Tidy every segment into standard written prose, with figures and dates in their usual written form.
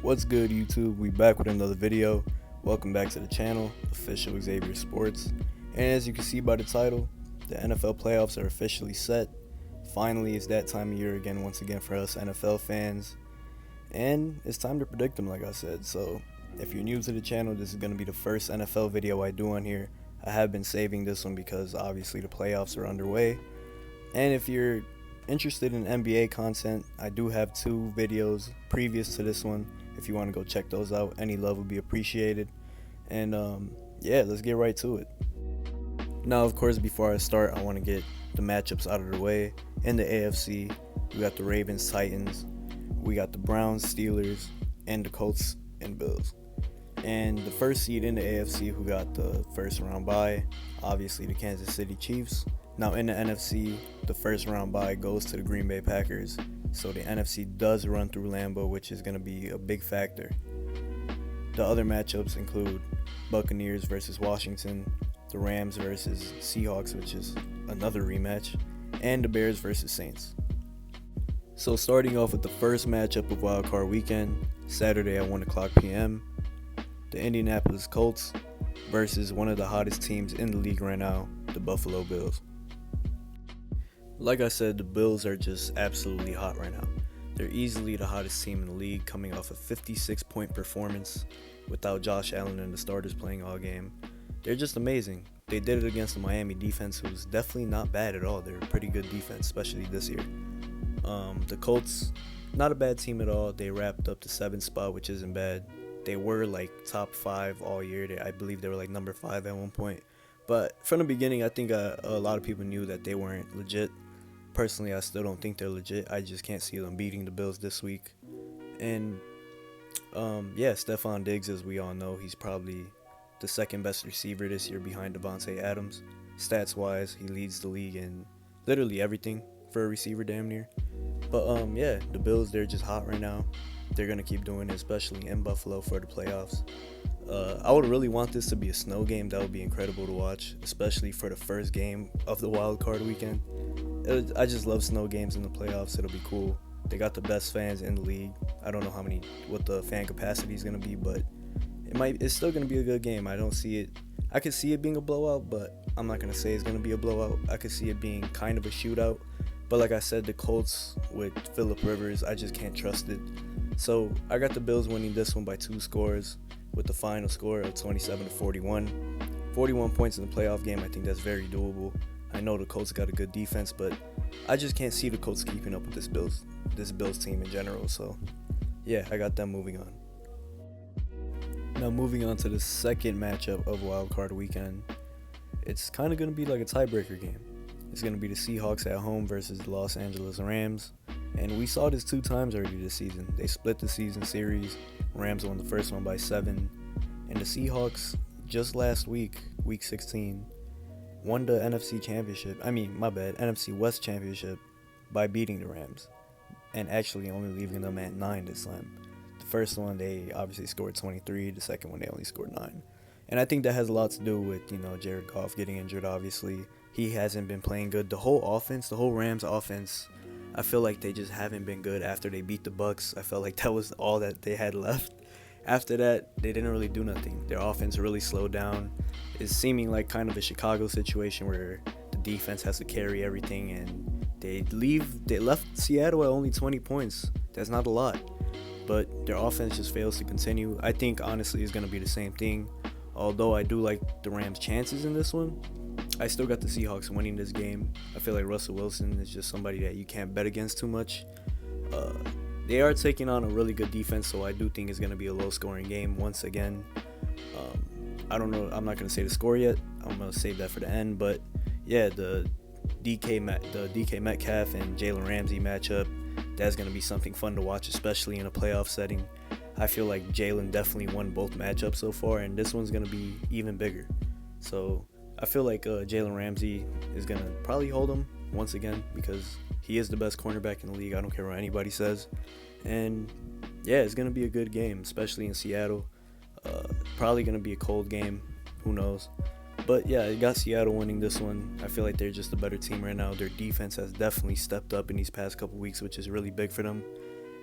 What's good, YouTube? We back with another video. Welcome back to the channel, OfficialExavierSports. And as you can see by the title, the NFL playoffs are officially set. Finally, it's that time of year again, once again for us NFL fans. And it's time to predict them, like I said. So if you're new to the channel, this is going to be the first NFL video I do on here. I have been saving this one because obviously the playoffs are underway. And if you're interested in NBA content, I do have 2 videos previous to this one. If you want to go check those out, any love would be appreciated. And yeah, let's get right to it. Now, of course, before I start, I want to get the matchups out of the way. In the AFC, we got the Ravens, Titans, we got the Browns, Steelers, and the Colts and Bills. And the first seed in the AFC who got the first round bye, obviously the Kansas City Chiefs. Now in the NFC, the first round bye goes to the Green Bay Packers. So the NFC does run through Lambeau, which is going to be a big factor. The other matchups include Buccaneers versus Washington, the Rams versus Seahawks, which is another rematch, and the Bears versus Saints. So starting off with the first matchup of Wildcard Weekend, Saturday at 1 o'clock p.m., the Indianapolis Colts versus one of the hottest teams in the league right now, the Buffalo Bills. Like I said, the Bills are just absolutely hot right now. They're easily the hottest team in the league, coming off a 56-point performance without Josh Allen and the starters playing all game. They're just amazing. They did it against the Miami defense, who's definitely not bad at all. They're a pretty good defense, especially this year. The Colts, not a bad team at all. They wrapped up the 7th spot, which isn't bad. They were like top 5 all year. I believe they were like number 5 at one point. But from the beginning, I think a lot of people knew that they weren't legit. Personally, I still don't think they're legit. I just can't see them beating the Bills this week. And yeah, Stephon Diggs, as we all know, he's probably the second best receiver this year behind Devontae Adams. Stats wise, he leads the league in literally everything for a receiver, damn near. But yeah, the Bills, they're just hot right now. They're gonna keep doing it, especially in Buffalo for the playoffs. I would really want this to be a snow game. That would be incredible to watch, especially for the first game of the wild card weekend. I just love snow games in the playoffs. It'll be cool. They got the best fans in the league. I don't know what the fan capacity is gonna be, but it's still gonna be a good game. I don't see it. I could see it being a blowout, but I'm not gonna say it's gonna be a blowout. I could see it being kind of a shootout. But like I said, the Colts with Phillip Rivers, I just can't trust it. So I got the Bills winning this one by 2 scores, with the final score of 27-41. 41 points in the playoff game. I think that's very doable. I know the Colts got a good defense, but I just can't see the Colts keeping up with this Bills team in general. So yeah, I got them moving on. Now moving on to the second matchup of Wildcard Weekend. It's kind of going to be like a tiebreaker game. It's going to be the Seahawks at home versus the Los Angeles Rams. And we saw this 2 times already this season. They split the season series. Rams won the first one by 7. And the Seahawks, just last week, week 16, won the NFC West Championship by beating the Rams. And actually only leaving them at 9 this time. The first one, they obviously scored 23. The second one, they only scored 9. And I think that has a lot to do with, Jared Goff getting injured, obviously. He hasn't been playing good. The whole Rams offense, I feel like they just haven't been good after they beat the Bucks. I felt like that was all that they had left. After that, they didn't really do nothing. Their offense really slowed down. It's seeming like kind of a Chicago situation where the defense has to carry everything, and they left Seattle at only 20 points. That's not a lot. But their offense just fails to continue. I think, honestly, it's going to be the same thing. Although I do like the Rams' chances in this one, I still got the Seahawks winning this game. I feel like Russell Wilson is just somebody that you can't bet against too much. They are taking on a really good defense, so I do think it's going to be a low-scoring game once again. I don't know. I'm not going to say the score yet. I'm going to save that for the end. But, yeah, the DK Metcalf and Jalen Ramsey matchup, that's going to be something fun to watch, especially in a playoff setting. I feel like Jalen definitely won both matchups so far, and this one's going to be even bigger. So I feel like Jalen Ramsey is going to probably hold him once again because he is the best cornerback in the league. I don't care what anybody says. And, yeah, it's going to be a good game, especially in Seattle. Probably going to be a cold game. Who knows? But, yeah, I got Seattle winning this one. I feel like they're just a better team right now. Their defense has definitely stepped up in these past couple weeks, which is really big for them.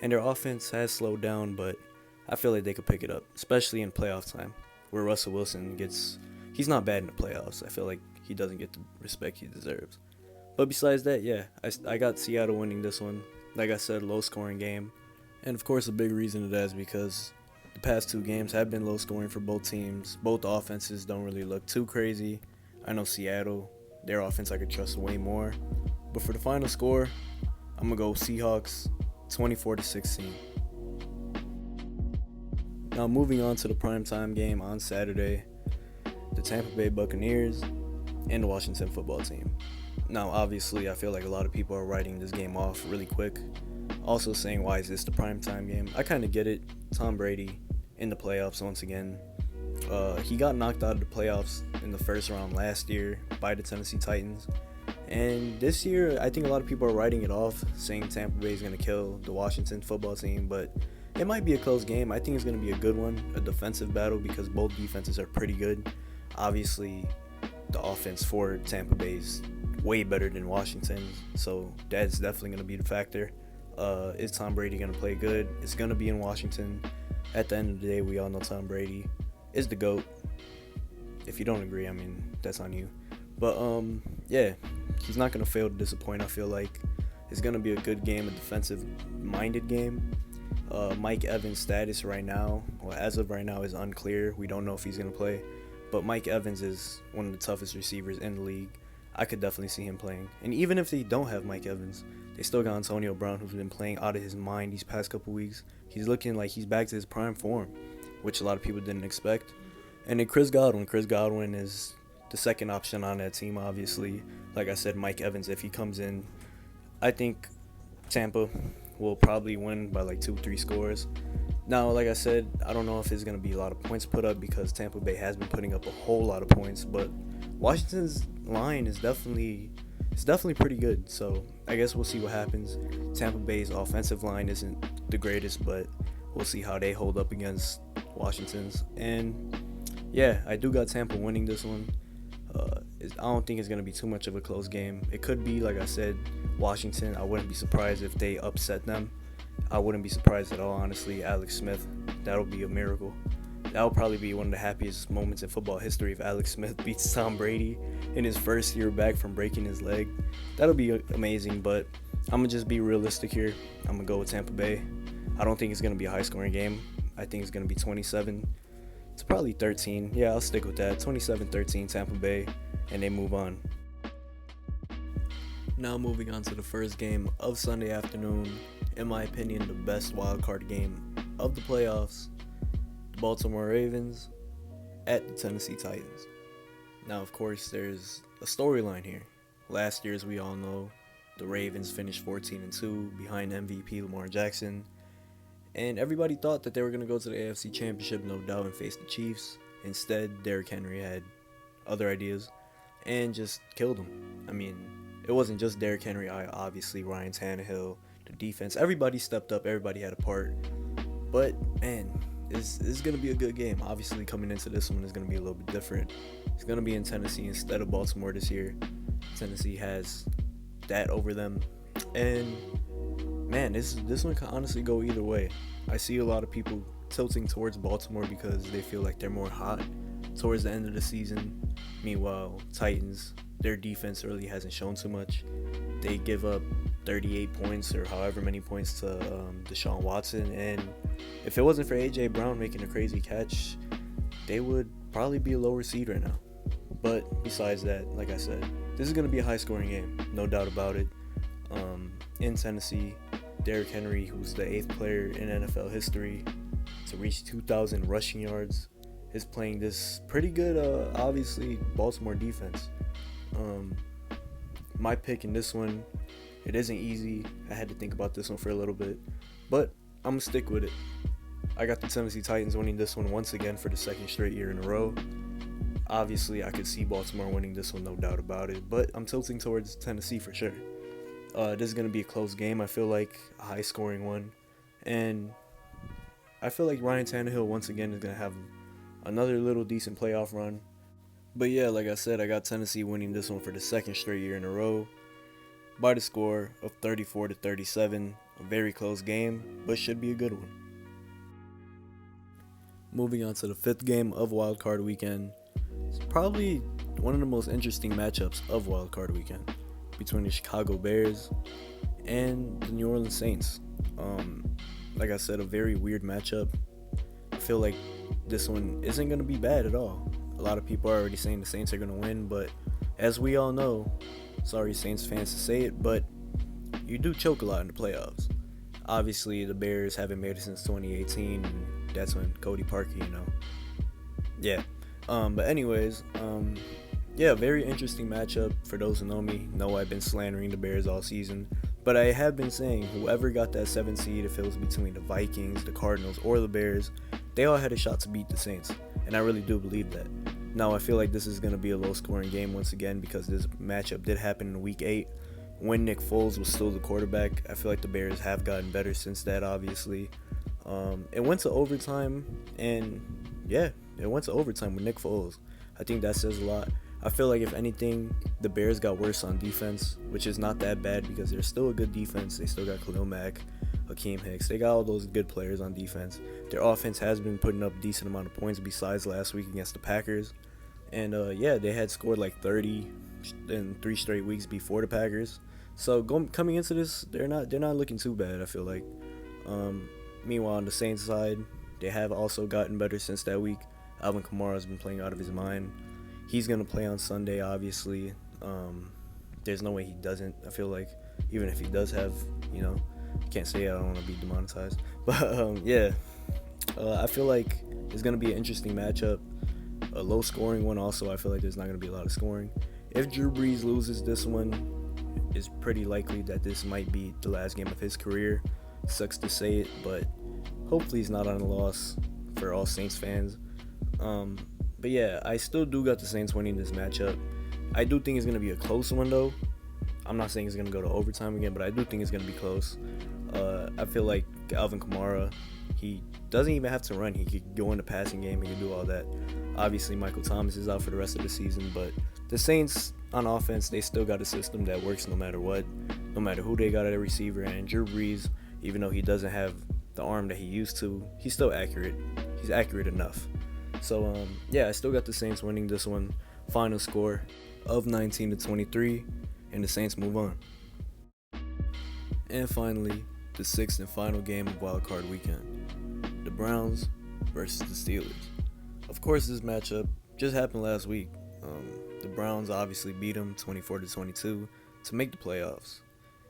And their offense has slowed down, but I feel like they could pick it up, especially in playoff time, where Russell Wilson he's not bad in the playoffs. I feel like he doesn't get the respect he deserves. But besides that, yeah, I got Seattle winning this one. Like I said, low scoring game. And of course, a big reason of that is because the past 2 games have been low scoring for both teams. Both offenses don't really look too crazy. I know Seattle, their offense I could trust way more. But for the final score, I'm going to go Seahawks 24-16. Now moving on to the primetime game on Saturday, the Tampa Bay Buccaneers and the Washington football team. Now obviously I feel like a lot of people are writing this game off really quick, also saying why is this the primetime game. I kind of get it. Tom Brady in the playoffs once again. He got knocked out of the playoffs in the first round last year by the Tennessee Titans. And this year, I think a lot of people are writing it off, saying Tampa Bay is going to kill the Washington football team. But it might be a close game. I think it's going to be a good one, a defensive battle, because both defenses are pretty good. Obviously, the offense for Tampa Bay is way better than Washington's, so that's definitely going to be the factor. Is Tom Brady going to play good? It's going to be in Washington. At the end of the day, we all know Tom Brady is the GOAT. If you don't agree, I mean, that's on you. But, yeah, he's not going to fail to disappoint, I feel like. It's going to be a good game, a defensive-minded game. Mike Evans' status right now, well, as of right now, is unclear. We don't know if he's going to play. But Mike Evans is one of the toughest receivers in the league. I could definitely see him playing. And even if they don't have Mike Evans, they still got Antonio Brown, who's been playing out of his mind these past couple weeks. He's looking like he's back to his prime form, which a lot of people didn't expect. And then Chris Godwin. Chris Godwin is the second option on that team, obviously. Like I said, Mike Evans, if he comes in, I think Tampa will probably win by like 2-3 scores. Now, like I said, I don't know if there's going to be a lot of points put up because Tampa Bay has been putting up a whole lot of points, but Washington's line is definitely pretty good. So I guess we'll see what happens. Tampa Bay's offensive line isn't the greatest, but we'll see how they hold up against Washington's. And yeah, I do got Tampa winning this one. I don't think it's going to be too much of a close game. It could be, like I said, Washington. I wouldn't be surprised if they upset them. I wouldn't be surprised at all, honestly. Alex Smith, that'll be a miracle. That'll probably be one of the happiest moments in football history if Alex Smith beats Tom Brady in his first year back from breaking his leg. That'll be amazing, but I'm going to just be realistic here. I'm going to go with Tampa Bay. I don't think it's going to be a high-scoring game. I think it's going to be 27. It's probably 13. Yeah, I'll stick with that. 27-13 Tampa Bay, and they move on. Now moving on to the first game of Sunday afternoon. In my opinion, the best wildcard game of the playoffs. The Baltimore Ravens at the Tennessee Titans. Now, of course, there's a storyline here. Last year, as we all know, the Ravens finished 14-2 behind MVP Lamar Jackson. And everybody thought that they were going to go to the AFC Championship, no doubt, and face the Chiefs. Instead, Derrick Henry had other ideas and just killed them. I mean, it wasn't just Derrick Henry, obviously, Ryan Tannehill, the defense. Everybody stepped up. Everybody had a part. But, man, this is going to be a good game. Obviously, coming into this one is going to be a little bit different. It's going to be in Tennessee instead of Baltimore this year. Tennessee has that over them. And man, this one can honestly go either way. I see a lot of people tilting towards Baltimore because they feel like they're more hot towards the end of the season. Meanwhile, Titans, their defense really hasn't shown too much. They give up 38 points or however many points to Deshaun Watson. And if it wasn't for A.J. Brown making a crazy catch, they would probably be a lower seed right now. But besides that, like I said, this is going to be a high-scoring game, no doubt about it. In Tennessee, Derrick Henry, who's the 8th player in NFL history to reach 2,000 rushing yards, is playing this pretty good, obviously, Baltimore defense. My pick in this one, it isn't easy. I had to think about this one for a little bit, but I'm going to stick with it. I got the Tennessee Titans winning this one once again for the 2nd straight year in a row. Obviously, I could see Baltimore winning this one, no doubt about it, but I'm tilting towards Tennessee for sure. This is going to be a close game. I feel like a high-scoring one. And I feel like Ryan Tannehill, once again, is going to have another little decent playoff run. But yeah, like I said, I got Tennessee winning this one for the 2nd straight year in a row by the score of 34-37. A very close game, but should be a good one. Moving on to the fifth game of Wildcard Weekend. It's probably one of the most interesting matchups of Wildcard Weekend between the Chicago Bears and the New Orleans Saints. Like I said, a very weird matchup. I feel like this one isn't going to be bad at all. A lot of people are already saying the Saints are going to win, but as we all know, sorry Saints fans to say it, but you do choke a lot in the playoffs. Obviously, the Bears haven't made it since 2018, and that's when Cody Parkey, Yeah. But anyways, very interesting matchup. For those who know me, know I've been slandering the Bears all season. But I have been saying whoever got that 7th seed, if it was between the Vikings, the Cardinals, or the Bears, they all had a shot to beat the Saints. And I really do believe that. Now, I feel like this is going to be a low-scoring game once again because this matchup did happen in Week 8 when Nick Foles was still the quarterback. I feel like the Bears have gotten better since that, obviously. It went to overtime, and it went to overtime with Nick Foles. I think that says a lot. I feel like, if anything, the Bears got worse on defense, which is not that bad because they're still a good defense. They still got Khalil Mack, Hakeem Hicks. They got all those good players on defense. Their offense has been putting up a decent amount of points besides last week against the Packers. And, they had scored like 30 in 3 straight weeks before the Packers. So coming into this, they're not looking too bad, I feel like. Meanwhile, on the Saints side, they have also gotten better since that week. Alvin Kamara has been playing out of his mind. He's going to play on Sunday, obviously. There's no way he doesn't. I feel like even if he does have, can't say I don't want to be demonetized. But, I feel like it's going to be an interesting matchup. A low-scoring one also. I feel like there's not going to be a lot of scoring. If Drew Brees loses this one, it's pretty likely that this might be the last game of his career. Sucks to say it, but hopefully he's not on a loss for all Saints fans. But yeah, I still do got the Saints winning this matchup. I do think it's going to be a close one, though. I'm not saying it's going to go to overtime again, but I do think it's going to be close. I feel like Alvin Kamara, he doesn't even have to run. He could go in the passing game. He could do all that. Obviously, Michael Thomas is out for the rest of the season, but the Saints on offense, they still got a system that works no matter what, no matter who they got at a receiver. And Drew Brees, even though he doesn't have the arm that he used to, he's still accurate. He's accurate enough. So, I still got the Saints winning this one. Final score of 19-23, and the Saints move on. And finally, the 6th and final game of Wildcard Weekend. The Browns versus the Steelers. Of course, this matchup just happened last week. The Browns obviously beat them 24-22 to make the playoffs.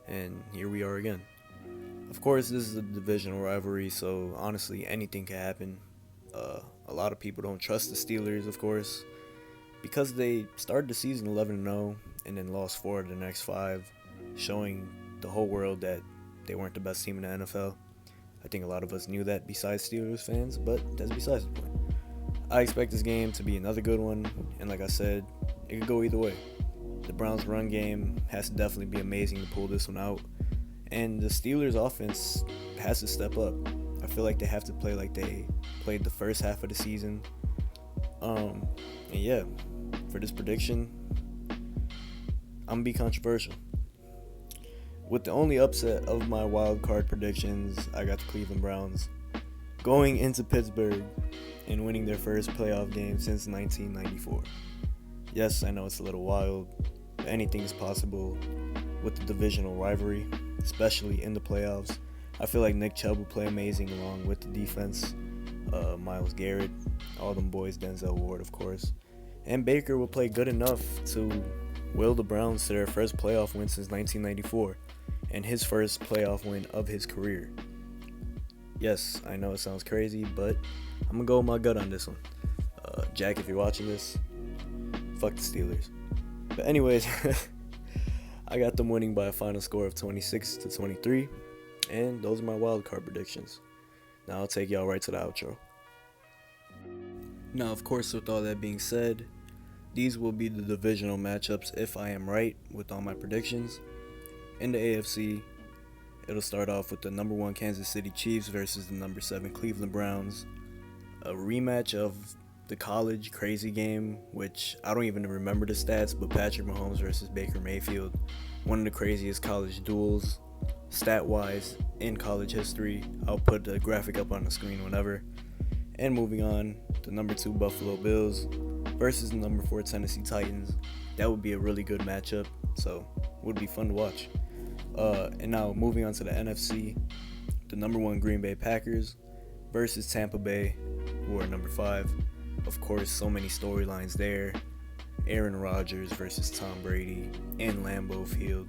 And here we are again. Of course, this is a divisional rivalry, so honestly, anything can happen. A lot of people don't trust the Steelers, of course, because they started the season 11-0 and then lost 4 of the next 5, showing the whole world that they weren't the best team in the NFL. I think a lot of us knew that besides Steelers fans, but that's besides the point. I expect this game to be another good one, and like I said, it could go either way. The Browns' run game has to definitely be amazing to pull this one out, and the Steelers' offense has to step up. I feel like they have to play like they played the first half of the season. For this prediction, I'm gonna be controversial. With the only upset of my wild card predictions, I got the Cleveland Browns going into Pittsburgh and winning their first playoff game since 1994. Yes, I know it's a little wild, but anything is possible with the divisional rivalry, especially in the playoffs. I feel like Nick Chubb will play amazing along with the defense. Myles Garrett, all them boys, Denzel Ward, of course. And Baker will play good enough to will the Browns to their first playoff win since 1994 and his first playoff win of his career. Yes, I know it sounds crazy, but I'm going to go with my gut on this one. Jack, if you're watching this, fuck the Steelers. But anyways, I got them winning by a final score of 26-23. And those are my wildcard predictions. Now I'll take y'all right to the outro. Now, of course, with all that being said, these will be the divisional matchups if I am right with all my predictions. In the AFC, it'll start off with the number 1 Kansas City Chiefs versus the number 7 Cleveland Browns. A rematch of the college crazy game, which I don't even remember the stats, but Patrick Mahomes versus Baker Mayfield. One of the craziest college duels stat-wise in college history. I'll put the graphic up on the screen whenever. And moving on, the number 2 Buffalo Bills versus the number 4 Tennessee Titans. That would be a really good matchup, so it would be fun to watch. And now moving on to the NFC, the number 1 Green Bay Packers versus Tampa Bay, who are number 5. Of course, so many storylines there. Aaron Rodgers versus Tom Brady in Lambeau Field.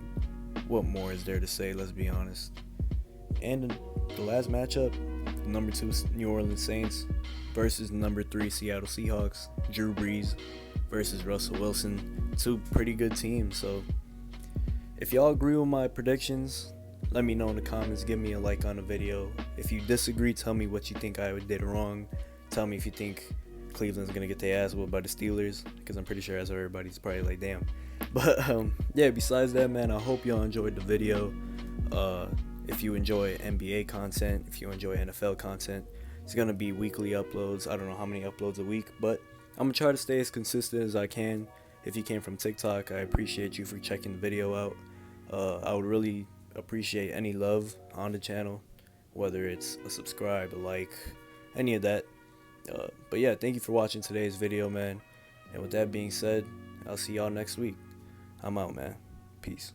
What more is there to say, let's be honest. And the last matchup, the number 2 New Orleans Saints versus the number 3 Seattle Seahawks. Drew Brees versus Russell Wilson. 2 pretty good teams. So if y'all agree with my predictions, let me know in the comments. Give me a like on the video. If you disagree, tell me what you think I did wrong. Tell me if you think Cleveland's gonna get their ass whooped by the Steelers, because I'm pretty sure as everybody's probably like, damn. But yeah, besides that, man, I hope y'all enjoyed the video. If you enjoy NBA content, if you enjoy NFL content, it's gonna be weekly uploads. I don't know how many uploads a week, but I'm gonna try to stay as consistent as I can. If you came from TikTok, I appreciate you for checking the video out. I would really appreciate any love on the channel, whether it's a subscribe, a like, any of that. But yeah, thank you for watching today's video, man. And with that being said, I'll see y'all next week. I'm out, man. Peace.